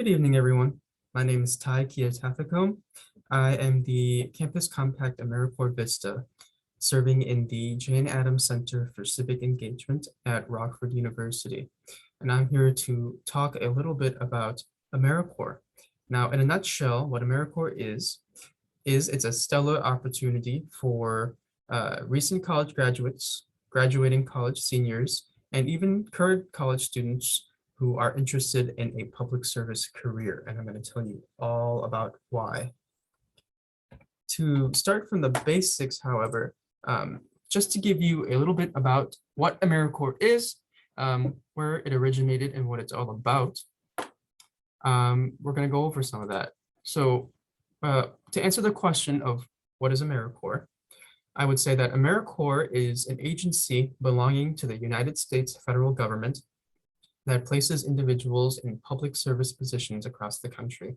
Good evening, everyone. My name is Ty Kiatathacombe. I am the Campus Compact AmeriCorps Vista, serving in the Jane Addams Center for Civic Engagement at Rockford University. And I'm here to talk a little bit about AmeriCorps. Now, in a nutshell, what AmeriCorps is it's a stellar opportunity for recent college graduates, graduating college seniors, and even current college students who are interested in a public service career. And I'm going to tell you all about why. To start from the basics, however, just to give you a little bit about what AmeriCorps is, where it originated and what it's all about, we're going to go over some of that. So to answer the question of what is AmeriCorps, I would say that AmeriCorps is an agency belonging to the United States federal government that places individuals in public service positions across the country.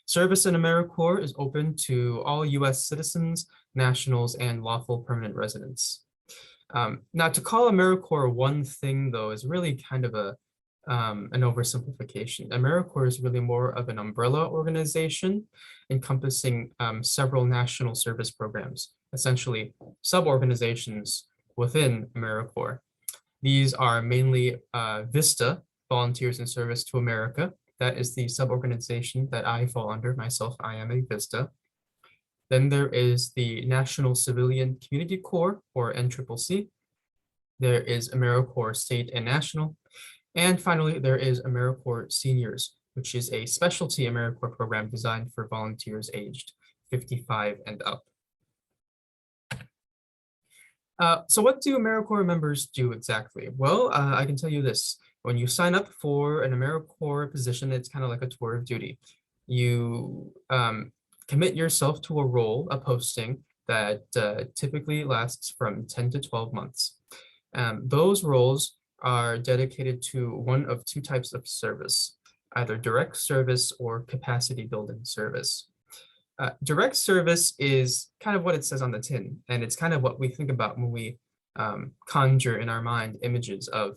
Service in AmeriCorps is open to all U.S. citizens, nationals, and lawful permanent residents. Now, to call AmeriCorps one thing, though, is really kind of an oversimplification. AmeriCorps is really more of an umbrella organization encompassing several national service programs, essentially sub-organizations within AmeriCorps. These are mainly VISTA, Volunteers in Service to America. That is the sub-organization that I fall under. Myself, I am a VISTA. Then there is the National Civilian Community Corps, or NCCC. There is AmeriCorps State and National. And finally, there is AmeriCorps Seniors, which is a specialty AmeriCorps program designed for volunteers aged 55 and up. So what do AmeriCorps members do exactly? Well, I can tell you this. When you sign up for an AmeriCorps position, it's kind of like a tour of duty. You commit yourself to a role, a posting that typically lasts from 10 to 12 months. Those roles are dedicated to one of two types of service, either direct service or capacity building service. Direct service is kind of what it says on the tin, and it's kind of what we think about when we conjure in our mind images of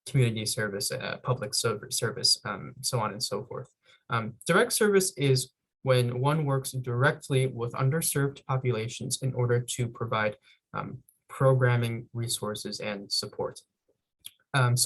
community service, public service, so on and so forth. Direct service is when one works directly with underserved populations in order to provide programming, resources, and support. And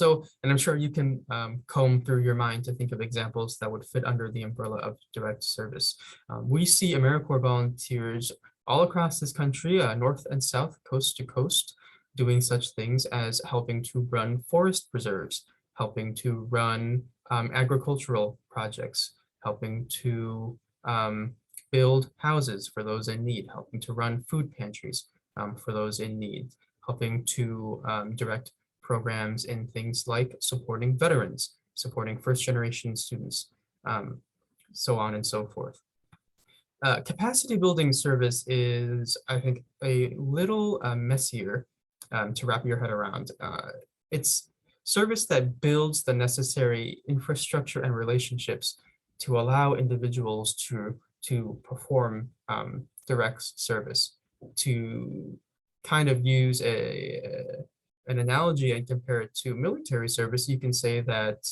I'm sure you can comb through your mind to think of examples that would fit under the umbrella of direct service. We see AmeriCorps volunteers all across this country, north and south, coast to coast, doing such things as helping to run forest preserves, helping to run agricultural projects, helping to build houses for those in need, helping to run food pantries for those in need, helping to direct programs in things like supporting veterans, supporting first-generation students, so on and so forth. Capacity building service is, I think, a little messier to wrap your head around. It's service that builds the necessary infrastructure and relationships to allow individuals to perform direct service, to kind of use an analogy and compare it to military service. You can say that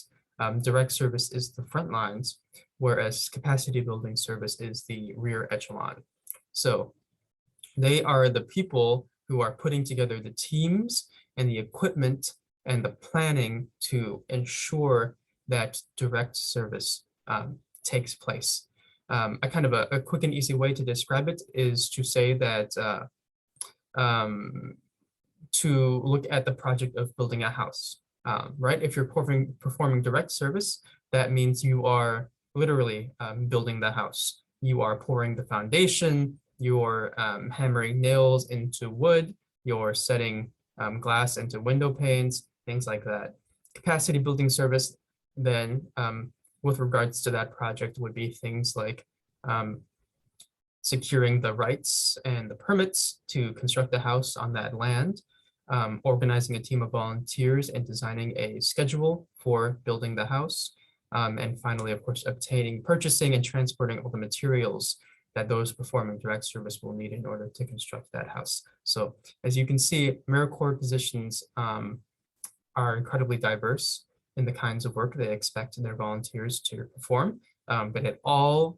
direct service is the front lines, whereas capacity building service is the rear echelon. So they are the people who are putting together the teams and the equipment and the planning to ensure that direct service takes place. A kind of a quick and easy way to describe it is to say that to look at the project of building a house, right? If you're performing direct service, that means you are literally building the house. You are pouring the foundation, you're hammering nails into wood, you're setting glass into window panes, things like that. Capacity building service then, with regards to that project, would be things like securing the rights and the permits to construct a house on that land, organizing a team of volunteers and designing a schedule for building the house. And finally, of course, purchasing and transporting all the materials that those performing direct service will need in order to construct that house. So as you can see, AmeriCorps positions are incredibly diverse in the kinds of work they expect their volunteers to perform. but it all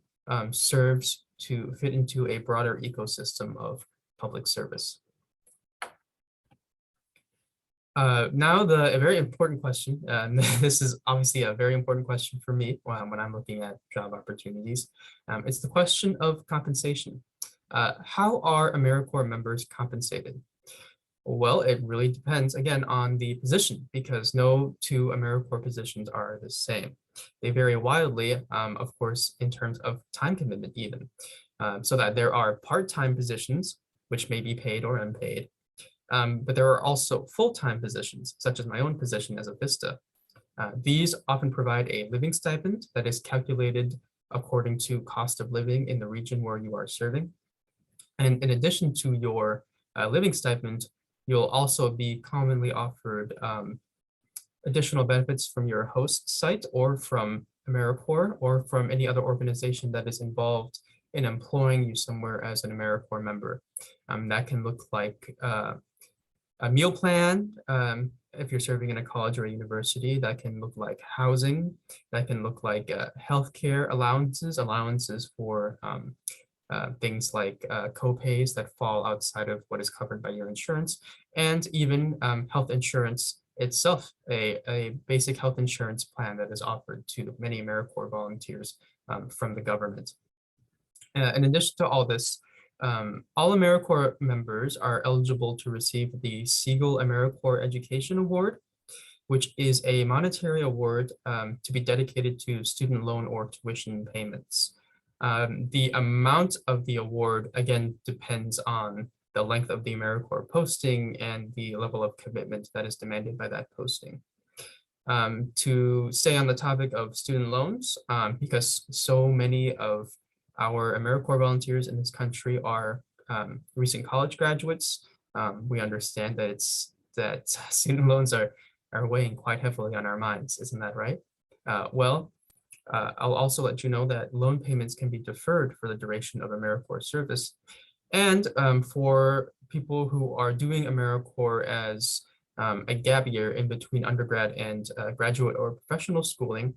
serves to fit into a broader ecosystem of public service. Now, a very important question, this is obviously a very important question for me when I'm looking at job opportunities. It's the question of compensation. How are AmeriCorps members compensated? Well, it really depends, again, on the position, because no two AmeriCorps positions are the same. They vary wildly, of course, in terms of time commitment even, so that there are part-time positions, which may be paid or unpaid, but there are also full-time positions, such as my own position as a VISTA. These often provide a living stipend that is calculated according to cost of living in the region where you are serving. And in addition to your living stipend, you'll also be commonly offered additional benefits from your host site or from AmeriCorps or from any other organization that is involved in employing you somewhere as an AmeriCorps member. That can look like a meal plan, if you're serving in a college or a university. That can look like housing. That can look like healthcare allowances for things like co-pays that fall outside of what is covered by your insurance, and even health insurance itself, a basic health insurance plan that is offered to many AmeriCorps volunteers from the government. In addition to all this, all AmeriCorps members are eligible to receive the Siegel AmeriCorps Education Award, which is a monetary award to be dedicated to student loan or tuition payments. The amount of the award, again, depends on the length of the AmeriCorps posting and the level of commitment that is demanded by that posting. To stay on the topic of student loans, because so many of our AmeriCorps volunteers in this country are recent college graduates, we understand that student loans are weighing quite heavily on our minds, isn't that right? Well, I'll also let you know that loan payments can be deferred for the duration of AmeriCorps service. And for people who are doing AmeriCorps as a gap year in between undergrad and graduate or professional schooling,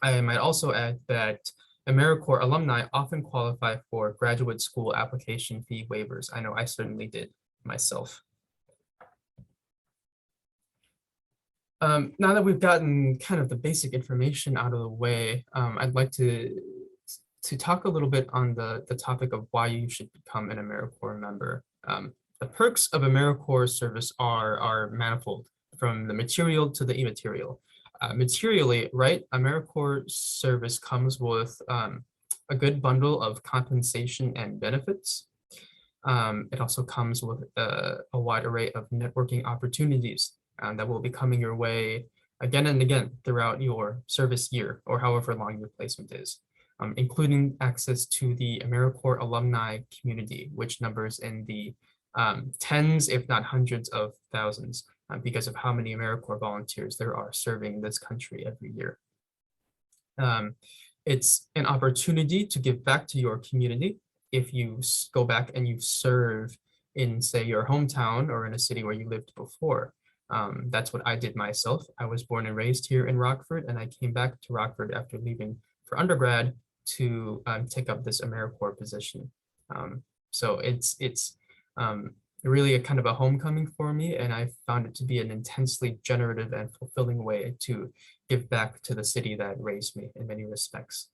I might also add that AmeriCorps alumni often qualify for graduate school application fee waivers. I know I certainly did myself. Now that we've gotten kind of the basic information out of the way, I'd like to talk a little bit on the topic of why you should become an AmeriCorps member. The perks of AmeriCorps service are manifold, from the material to the immaterial. Materially, right, AmeriCorps service comes with a good bundle of compensation and benefits. It also comes with a wide array of networking opportunities that will be coming your way again and again throughout your service year or however long your placement is, including access to the AmeriCorps alumni community, which numbers in the tens, if not hundreds of thousands, because of how many AmeriCorps volunteers there are serving this country every year. It's an opportunity to give back to your community if you go back and you serve in, say, your hometown or in a city where you lived before. That's what I did myself. I was born and raised here in Rockford, and I came back to Rockford after leaving for undergrad to take up this AmeriCorps position. So it's really a kind of a homecoming for me, and I found it to be an intensely generative and fulfilling way to give back to the city that raised me in many respects.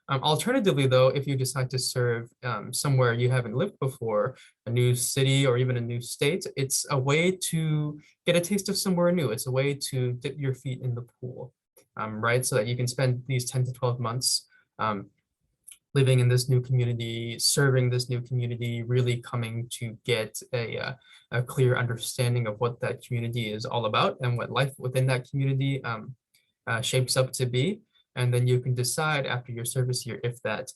Alternatively, though, if you decide to serve somewhere you haven't lived before, a new city or even a new state, it's a way to get a taste of somewhere new. It's a way to dip your feet in the pool, right? So that you can spend these 10 to 12 months living in this new community, serving this new community, really coming to get a clear understanding of what that community is all about and what life within that community shapes up to be. And then you can decide after your service year if that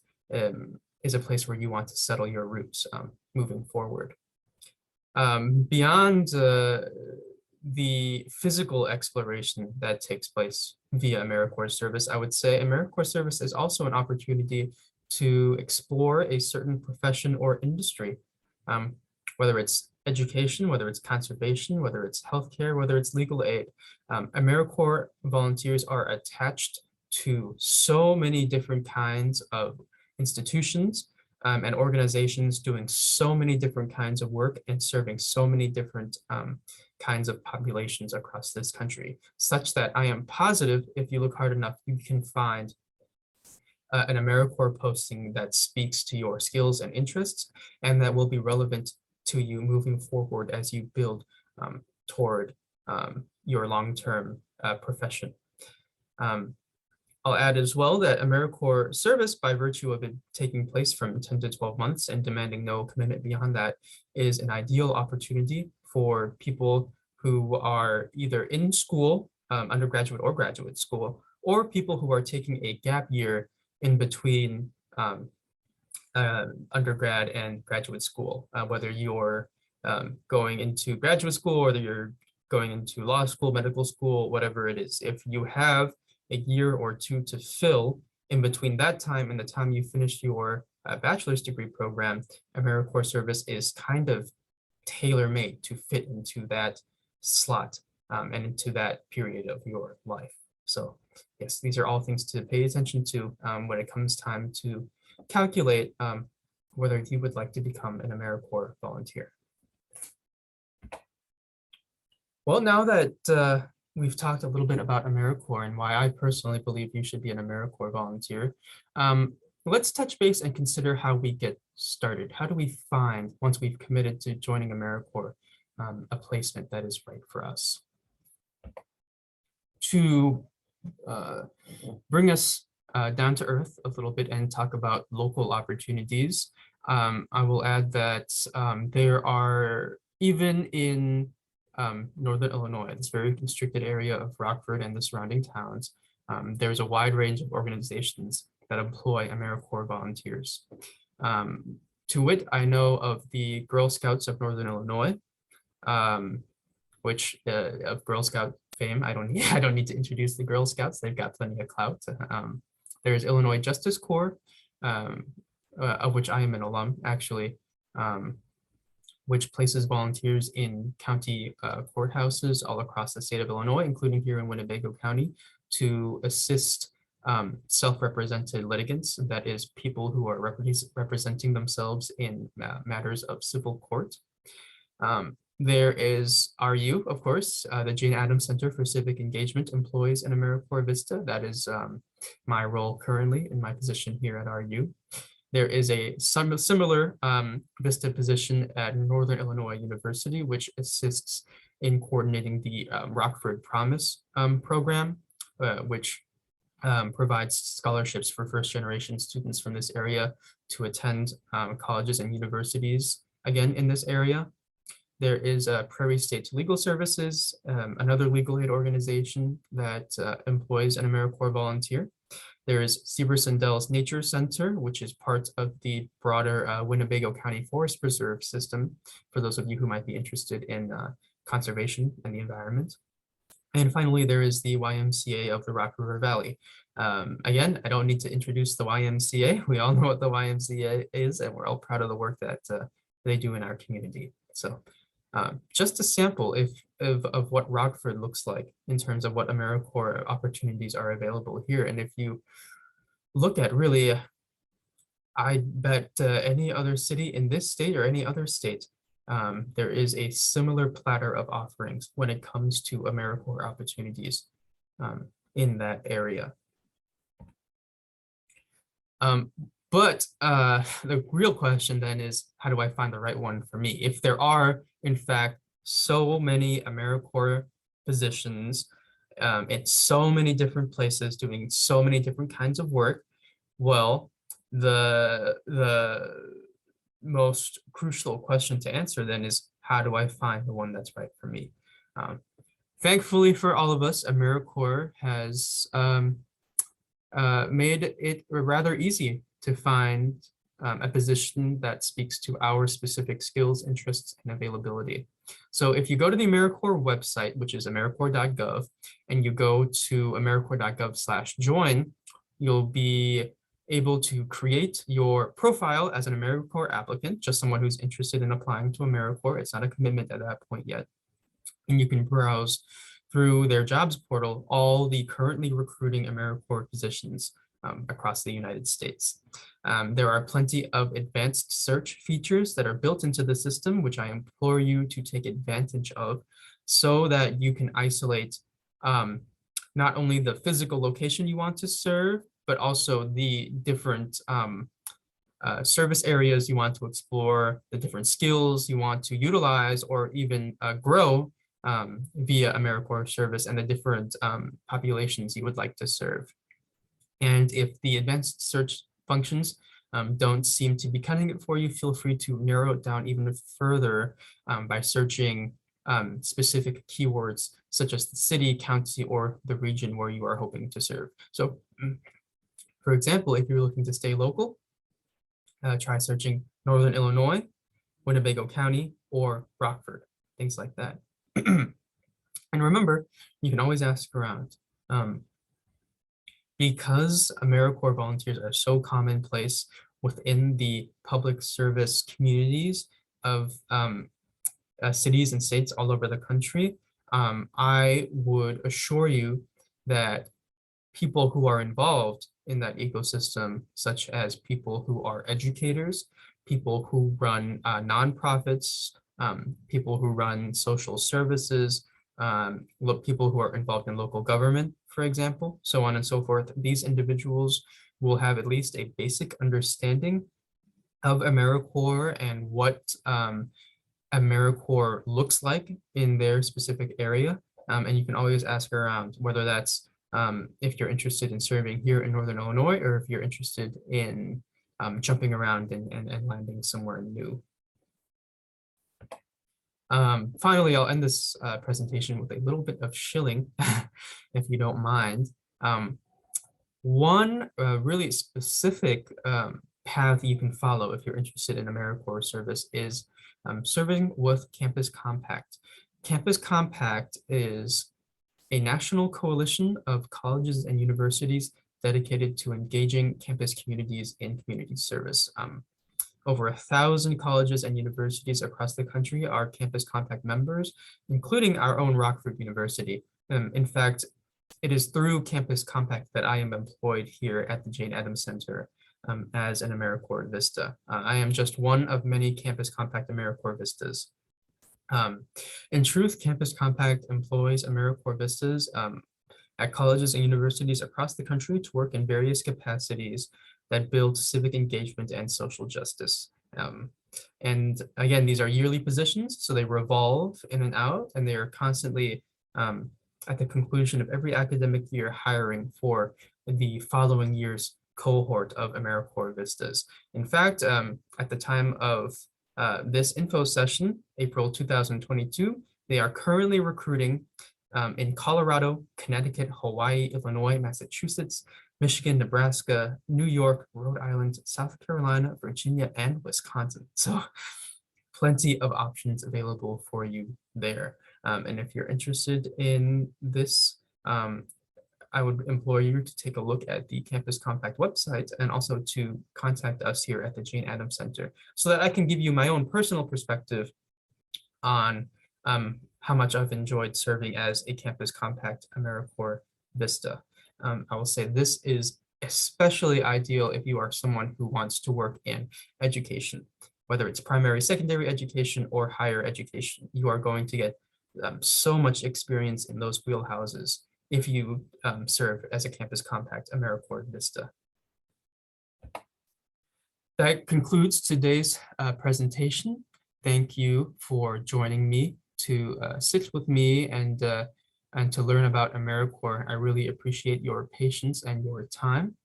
is a place where you want to settle your roots moving forward. Beyond the physical exploration that takes place via AmeriCorps service, I would say AmeriCorps service is also an opportunity to explore a certain profession or industry, whether it's education, whether it's conservation, whether it's healthcare, whether it's legal aid. AmeriCorps volunteers are attached to so many different kinds of institutions and organizations doing so many different kinds of work and serving so many different kinds of populations across this country, such that I am positive if you look hard enough, you can find an AmeriCorps posting that speaks to your skills and interests, and that will be relevant to you moving forward as you build toward your long-term profession. I'll add as well that AmeriCorps service, by virtue of it taking place from 10 to 12 months and demanding no commitment beyond that, is an ideal opportunity for people who are either in school, undergraduate or graduate school, or people who are taking a gap year in between undergrad and graduate school, whether you're going into graduate school or whether you're going into law school, medical school, whatever it is. If you have a year or two to fill in between that time and the time you finish your bachelor's degree program, AmeriCorps service is kind of tailor-made to fit into that slot and into that period of your life. So yes, these are all things to pay attention to when it comes time to calculate whether you would like to become an AmeriCorps volunteer. Well, now that we've talked a little bit about AmeriCorps and why I personally believe you should be an AmeriCorps volunteer, let's touch base and consider how we get started. How do we find, once we've committed to joining AmeriCorps, a placement that is right for us? To bring us down to earth a little bit and talk about local opportunities, I will add that there are, even in Northern Illinois, this very constricted area of Rockford and the surrounding towns, there's a wide range of organizations that employ AmeriCorps volunteers. To wit, I know of the Girl Scouts of Northern Illinois, which of Girl Scout fame, I don't need to introduce the Girl Scouts. They've got plenty of clout. There's Illinois Justice Corps, of which I am an alum, actually, which places volunteers in county courthouses all across the state of Illinois, including here in Winnebago County, to assist self-represented litigants, that is, people who are representing themselves in matters of civil court. There is RU, of course, the Jane Addams Center for Civic Engagement employs an AmeriCorps Vista. That is my role currently in my position here at RU. There is a similar Vista position at Northern Illinois University, which assists in coordinating the Rockford Promise program, which provides scholarships for first-generation students from this area to attend colleges and universities, again, in this area. There is Prairie State Legal Services, another legal aid organization that employs an AmeriCorps volunteer. There is Severson-Dells Nature Center, which is part of the broader Winnebago County Forest Preserve system, for those of you who might be interested in conservation and the environment. And finally, there is the YMCA of the Rock River Valley. Again, I don't need to introduce the YMCA. We all know what the YMCA is, and we're all proud of the work that they do in our community. So just a sample of what Rockford looks like in terms of what AmeriCorps opportunities are available here. And if you look at really, I bet any other city in this state or any other state, there is a similar platter of offerings when it comes to AmeriCorps opportunities in that area. But the real question then is, how do I find the right one for me? If there are, in fact, so many AmeriCorps positions in so many different places doing so many different kinds of work, well, the most crucial question to answer then is, how do I find the one that's right for me? Thankfully for all of us, AmeriCorps has made it rather easy to find a position that speaks to our specific skills, interests, and availability. So if you go to the AmeriCorps website, which is americorps.gov, and you go to americorps.gov/join, you'll be able to create your profile as an AmeriCorps applicant, just someone who's interested in applying to AmeriCorps. It's not a commitment at that point yet. And you can browse through their jobs portal all the currently recruiting AmeriCorps positions across the United States. There are plenty of advanced search features that are built into the system, which I implore you to take advantage of so that you can isolate not only the physical location you want to serve, but also the different service areas you want to explore, the different skills you want to utilize or even grow via AmeriCorps service, and the different populations you would like to serve. And if the advanced search functions don't seem to be cutting it for you, feel free to narrow it down even further by searching specific keywords such as the city, county, or the region where you are hoping to serve. So for example, if you're looking to stay local, try searching Northern Illinois, Winnebago County, or Rockford, things like that. And remember, you can always ask around. Because AmeriCorps volunteers are so commonplace within the public service communities of cities and states all over the country, I would assure you that people who are involved in that ecosystem, such as people who are educators, people who run nonprofits, people who run social services, people who are involved in local government, for example, so on and so forth. These individuals will have at least a basic understanding of AmeriCorps and what AmeriCorps looks like in their specific area. And you can always ask around, whether that's if you're interested in serving here in Northern Illinois, or if you're interested in jumping around and landing somewhere new. Finally, I'll end this presentation with a little bit of shilling, if you don't mind. One really specific path you can follow if you're interested in AmeriCorps service is serving with Campus Compact. Campus Compact is a national coalition of colleges and universities dedicated to engaging campus communities in community service. Over 1,000 colleges and universities across the country are Campus Compact members, including our own Rockford University. In fact, it is through Campus Compact that I am employed here at the Jane Addams Center as an AmeriCorps Vista. I am just one of many Campus Compact AmeriCorps Vistas. In truth, Campus Compact employs AmeriCorps Vistas at colleges and universities across the country to work in various capacities that build civic engagement and social justice. And again, these are yearly positions, so they revolve in and out, and they are constantly, at the conclusion of every academic year, hiring for the following year's cohort of AmeriCorps Vistas. In fact, at the time of this info session, April 2022, they are currently recruiting in Colorado, Connecticut, Hawaii, Illinois, Massachusetts, Michigan, Nebraska, New York, Rhode Island, South Carolina, Virginia, and Wisconsin. So plenty of options available for you there. And if you're interested in this, I would implore you to take a look at the Campus Compact website and also to contact us here at the Jane Addams Center so that I can give you my own personal perspective on how much I've enjoyed serving as a Campus Compact AmeriCorps Vista. I will say this is especially ideal if you are someone who wants to work in education, whether it's primary, secondary education, or higher education. You are going to get so much experience in those wheelhouses if you serve as a Campus Compact AmeriCorps Vista. That concludes today's presentation. Thank you for joining me to sit with me and to learn about AmeriCorps. I really appreciate your patience and your time.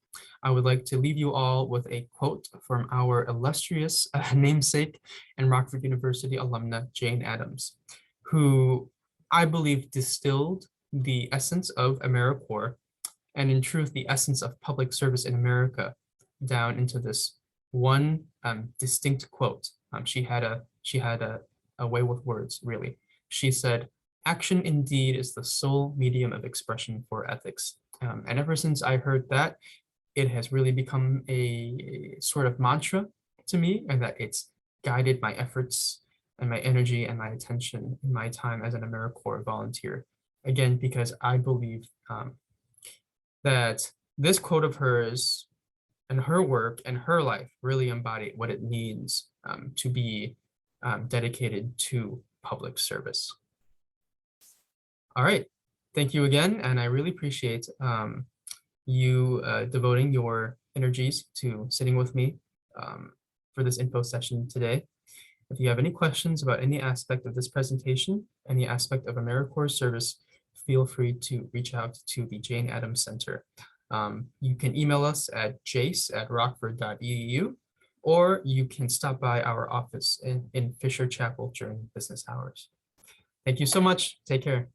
I would like to leave you all with a quote from our illustrious namesake and Rockford University alumna, Jane Addams, who I believe distilled the essence of AmeriCorps, and in truth, the essence of public service in America, down into this one distinct quote. She had a way with words, really. She said, "Action indeed is the sole medium of expression for ethics." And ever since I heard that, it has really become a sort of mantra to me, and that it's guided my efforts and my energy and my attention in my time as an AmeriCorps volunteer. again, because I believe that this quote of hers and her work and her life really embody what it means to be dedicated to public service. All right, thank you again, and I really appreciate you devoting your energies to sitting with me for this info session today. If you have any questions about any aspect of this presentation, any aspect of AmeriCorps service, feel free to reach out to the Jane Addams Center. You can email us at jace@rockford.edu, or you can stop by our office in Fisher Chapel during business hours. Thank you so much. Take care.